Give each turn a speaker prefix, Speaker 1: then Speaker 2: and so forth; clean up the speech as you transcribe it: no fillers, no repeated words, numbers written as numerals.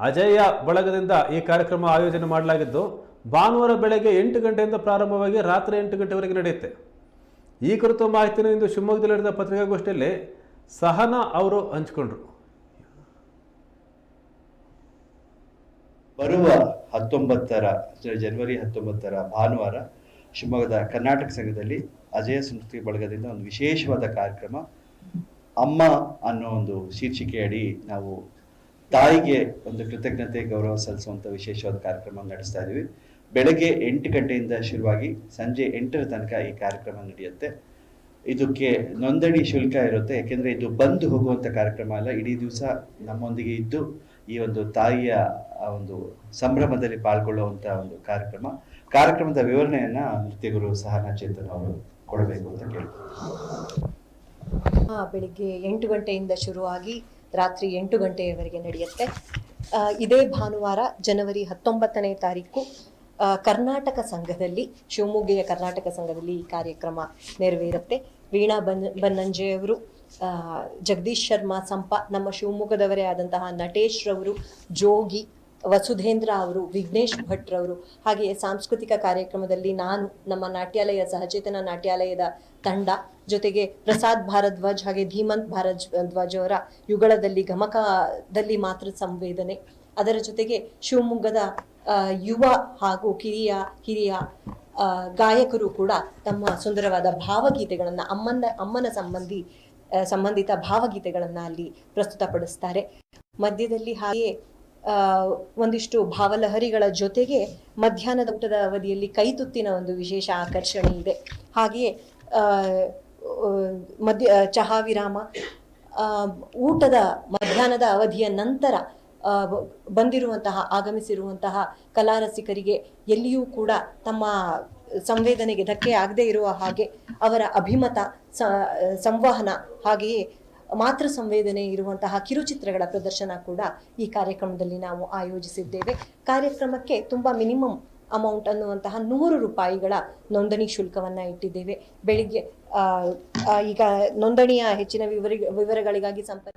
Speaker 1: ಅಜೇಯ ಬಳಗದಿಂದ ಈ ಕಾರ್ಯಕ್ರಮ ಆಯೋಜನೆ ಮಾಡಲಾಗಿದ್ದು ಭಾನುವಾರ ಬೆಳಗ್ಗೆ 8 ಗಂಟೆಯಿಂದ ಪ್ರಾರಂಭವಾಗಿ ರಾತ್ರಿ 8 ಗಂಟೆವರೆಗೆ ನಡೆಯುತ್ತೆ. ಈ ಕುರಿತು ಮಾಹಿತಿಯನ್ನು ಇಂದು ಶಿವಮೊಗ್ಗದಲ್ಲಿ ನಡೆದ ಪತ್ರಿಕಾಗೋಷ್ಠಿಯಲ್ಲಿ ಸಹನಾ ಅವರು ಹಂಚಿಕೊಂಡರು.
Speaker 2: ಬರುವ ಜನವರಿ 19 ಭಾನುವಾರ ಶಿವಮೊಗ್ಗದ ಕರ್ನಾಟಕ ಸಂಘದಲ್ಲಿ ಅಜೇಯ ಸಂಸ್ಕೃತಿ ಬಳಗದಿಂದ ಒಂದು ವಿಶೇಷವಾದ ಕಾರ್ಯಕ್ರಮ ಅಮ್ಮ ಅನ್ನೋ ಒಂದು ಶೀರ್ಷಿಕೆಯಡಿ ನಾವು ತಾಯಿಗೆ ಒಂದು ಕೃತಜ್ಞತೆ ಗೌರವ ಸಲ್ಲಿಸುವಂಥ ವಿಶೇಷವಾದ ಕಾರ್ಯಕ್ರಮ ನಡೆಸ್ತಾ ಇದ್ದೀವಿ. ಬೆಳಗ್ಗೆ 8 ಗಂಟೆಯಿಂದ ಶುರುವಾಗಿ ಸಂಜೆ 8ರ ತನಕ ಈ ಕಾರ್ಯಕ್ರಮ ನಡೆಯುತ್ತೆ. ಇದಕ್ಕೆ ನೋಂದಣಿ ಶುಲ್ಕ ಇರುತ್ತೆ, ಯಾಕೆಂದರೆ ಇದು ಬಂದು ಹೋಗುವಂಥ ಕಾರ್ಯಕ್ರಮ ಅಲ್ಲ. ಇಡೀ ದಿವಸ ನಮ್ಮೊಂದಿಗೆ ಇದ್ದು ಈ ಒಂದು ತಾಯಿಯ ಒಂದು ಸಂಭ್ರಮದಲ್ಲಿ ಪಾಲ್ಗೊಳ್ಳುವಂಥ ಒಂದು ಕಾರ್ಯಕ್ರಮದ ವಿವರಣೆಯನ್ನು ನೃತ್ಯಗುರು ಸಹನಾ ಚೇತನ್ ಅವರು ಕೊಡಬೇಕು ಅಂತ ಕೇಳ್ತಾರೆ.
Speaker 3: ಬೆಳಿಗ್ಗೆ 8 ಗಂಟೆಯಿಂದ ಶುರುವಾಗಿ ರಾತ್ರಿ 8 ಗಂಟೆಯವರೆಗೆ ನಡೆಯುತ್ತೆ. ಇದೇ ಭಾನುವಾರ ಜನವರಿ 19ನೇ ತಾರೀಕು ಕರ್ನಾಟಕ ಸಂಘದಲ್ಲಿ, ಶಿವಮೊಗ್ಗೆಯ ಕರ್ನಾಟಕ ಸಂಘದಲ್ಲಿ ಈ ಕಾರ್ಯಕ್ರಮ ನೆರವೇರುತ್ತೆ. ವೀಣಾ ಬನ್ನಂಜೆಯವರು, ಜಗದೀಶ್ ಶರ್ಮಾ ಸಂಪ, ನಮ್ಮ ಶಿವಮೊಗ್ಗದವರೇ ಆದಂತಹ ನಟೇಶ್ ರವರು, ಜೋಗಿ, ವಸುಧೇಂದ್ರ ಅವರು, ವಿಘ್ನೇಶ್ ಭಟ್ರವರು, ಹಾಗೆಯೇ ಸಾಂಸ್ಕೃತಿಕ ಕಾರ್ಯಕ್ರಮದಲ್ಲಿ ನಾನು, ನಮ್ಮ ನಾಟ್ಯಾಲಯ ಸಹಚೇತನ ನಾಟ್ಯಾಲಯದ ತಂಡ, ಜೊತೆಗೆ ಪ್ರಸಾದ್ ಭಾರದ್ವಾಜ್ ಹಾಗೆ ಧೀಮಂತ್ ಭಾರದ್ವಾಜ್ ಅವರ ಯುಗಳದಲ್ಲಿ ಗಮಕದಲ್ಲಿ ಮಾತ್ರ ಸಂವೇದನೆ, ಅದರ ಜೊತೆಗೆ ಶಿವಮೊಗ್ಗದ ಯುವ ಹಾಗೂ ಹಿರಿಯ ಗಾಯಕರು ಕೂಡ ತಮ್ಮ ಸುಂದರವಾದ ಭಾವಗೀತೆಗಳನ್ನು ಅಮ್ಮನ ಸಂಬಂಧಿತ ಭಾವಗೀತೆಗಳನ್ನು ಅಲ್ಲಿ ಪ್ರಸ್ತುತಪಡಿಸ್ತಾರೆ. ಮಧ್ಯದಲ್ಲಿ ಹಾಗೆಯೇ ಒಂದಿಷ್ಟು ಭಾವಲಹರಿಗಳ ಜೊತೆಗೆ ಮಧ್ಯಾಹ್ನದ ಊಟದ ಅವಧಿಯಲ್ಲಿ ಕೈತುತ್ತಿನ ಒಂದು ವಿಶೇಷ ಆಕರ್ಷಣೆ ಇದೆ. ಹಾಗೆಯೇ ಚಹಾ ವಿರಾಮ, ಊಟದ ಮಧ್ಯಾಹ್ನದ ಅವಧಿಯ ನಂತರ ಆಗಮಿಸಿರುವಂತಹ ಕಲಾರಸಿಕರಿಗೆ ಎಲ್ಲಿಯೂ ಕೂಡ ತಮ್ಮ ಸಂವೇದನೆಗೆ ಧಕ್ಕೆ ಆಗದೆ ಇರುವ ಹಾಗೆ ಅವರ ಅಭಿಮತ, ಸಂವಹನ, ಹಾಗೆಯೇ ಮಾತೃ ಸಂವೇದನೆ ಇರುವಂತಹ ಕಿರುಚಿತ್ರಗಳ ಪ್ರದರ್ಶನ ಕೂಡ ಈ ಕಾರ್ಯಕ್ರಮದಲ್ಲಿ ನಾವು ಆಯೋಜಿಸಿದ್ದೇವೆ. ಕಾರ್ಯಕ್ರಮಕ್ಕೆ ತುಂಬಾ ಮಿನಿಮಮ್ ಅಮೌಂಟ್ ಅನ್ನುವಂತಹ 100 ರೂಪಾಯಿಗಳ ನೋಂದಣಿ ಶುಲ್ಕವನ್ನ ಇಟ್ಟಿದ್ದೇವೆ. ಬೆಳಿಗ್ಗೆ ಈಗ ನೋಂದಣಿಯ ಹೆಚ್ಚಿನ ವಿವರಗಳಿಗಾಗಿ ಸಂಪರ್ಕ